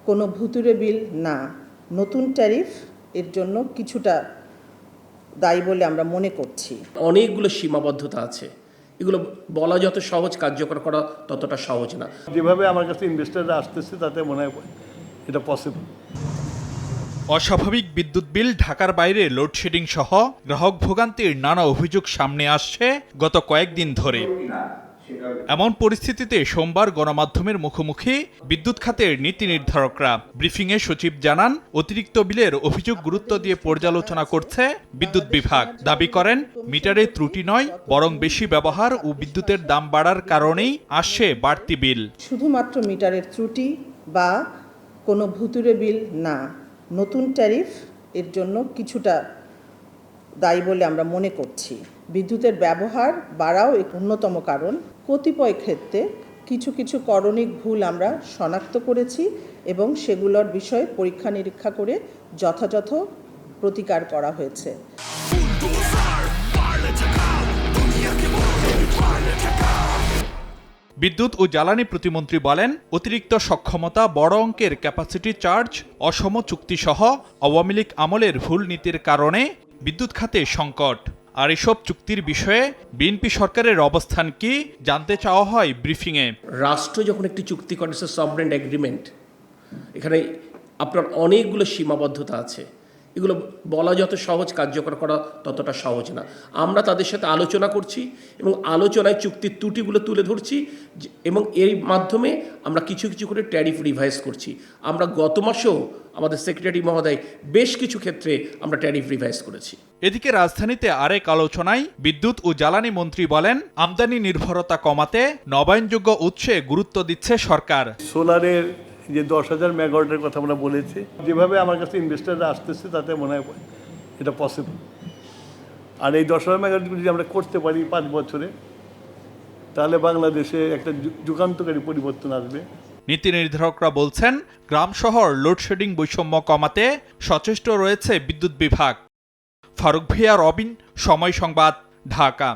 কোনো ভুতুড়ে বিল না, নতুন ট্যারিফ এর জন্য কিছুটা দায়ী বলে আমরা মনে করছি। অনেকগুলো সীমাবদ্ধতা আছে, এগুলো বলা যত সহজ, কার্যকর করা ততটা সহজ না। যেভাবে আমার কাছে ইনভেস্টররা আসতেছে তাতে মনে হয় এটা পসিবল। অস্বাভাবিক বিদ্যুৎ বিল, ঢাকার বাইরে লোডশেডিং সহ গ্রাহক ভোগান্তির নানা অভিযোগ সামনে আসছে গত কয়েকদিন ধরে। এমন পরিস্থিতিতে সোমবার গণমাধ্যমের মুখোমুখি বিদ্যুৎ খাতের নীতি নির্ধারকরা। ব্রিফিংয়ে সচিব জানান, অতিরিক্ত বিলের অভিযোগ গুরুত্ব দিয়ে পর্যালোচনা করছে বিদ্যুৎ বিভাগ। দাবি করেন, মিটারে ত্রুটি নয়, বরং বেশি ব্যবহার ও বিদ্যুতের দাম বাড়ার কারণেই আসছে বাড়তি বিল। শুধুমাত্র মিটারের ত্রুটি বা কোনো ভুতুড়ে বিল না, নতুন ট্যারিফ এর জন্য কিছুটা দায়ী বলে আমরা মনে করছি। বিদ্যুতের ব্যবহার বাড়াও এক অন্যতম কারণ। কতিপয় ক্ষেত্রে কিছু করণিক ভুল আমরা শনাক্ত করেছি এবং সেগুলোর বিষয়ে পরীক্ষা নিরীক্ষা করে যথাযথ প্রতিকার করা হয়েছে। বিদ্যুৎ ও জ্বালানি প্রতিমন্ত্রী বলেন, অতিরিক্ত সক্ষমতা, বড় অঙ্কের ক্যাপাসিটি চার্জ, অসম চুক্তিসহ আওয়ামী লীগ আমলের ভুল নীতির কারণে বিদ্যুৎ খাতে সংকট। আর এসব চুক্তির বিষয়ে বিএনপি সরকারের অবস্থান কি জানতে চাওয়া হয় ব্রিফিংয়ে। রাষ্ট্র যখন একটি চুক্তি করে, সভরেন এগ্রিমেন্ট, এখানে আপনার অনেকগুলো সীমাবদ্ধতা আছে, এগুলো বলা যত সহজ, কার্যকর করা ততটা সহজ না। আমরা তাদের সাথে আলোচনা করছি এবং আলোচনায় চুক্তির ত্রুটিগুলো তুলে ধরছি এবং এর মাধ্যমে আমরা কিছু করে ট্যারিফ রিভাইজ করছি। আমরা গত মাসেও আমাদের সেক্রেটারি মহোদয় বেশ কিছু ক্ষেত্রে আমরা ট্যারিফ রিভাইজ করেছি। এদিকে রাজধানীতে আরেক আলোচনায় বিদ্যুৎ ও জ্বালানি মন্ত্রী বলেন, আমদানি নির্ভরতা কমাতে নবায়নযোগ্য উৎসে গুরুত্ব দিচ্ছে সরকার। সোলারের যে 10,000 মেগাওয়াটের কথা আমরা বলেছি, যেভাবে আমার কাছে ইনভেস্টররা আসতেছে তাতে মনে হয় এটা পসিবল। আর এই 10,000 মেগাওয়াট যদি আমরা করতে পারি 5 বছরে, তাহলে বাংলাদেশে একটা যুগান্তকারী পরিবর্তন আসবে। নীতি নির্ধারকরা বলছেন, গ্রাম শহর লোডশেডিং বৈষম্য কমাতে সচেষ্ট রয়েছে বিদ্যুৎ বিভাগ। ফারুক ভিয়া, রবিন, সময় সংবাদ, ঢাকা।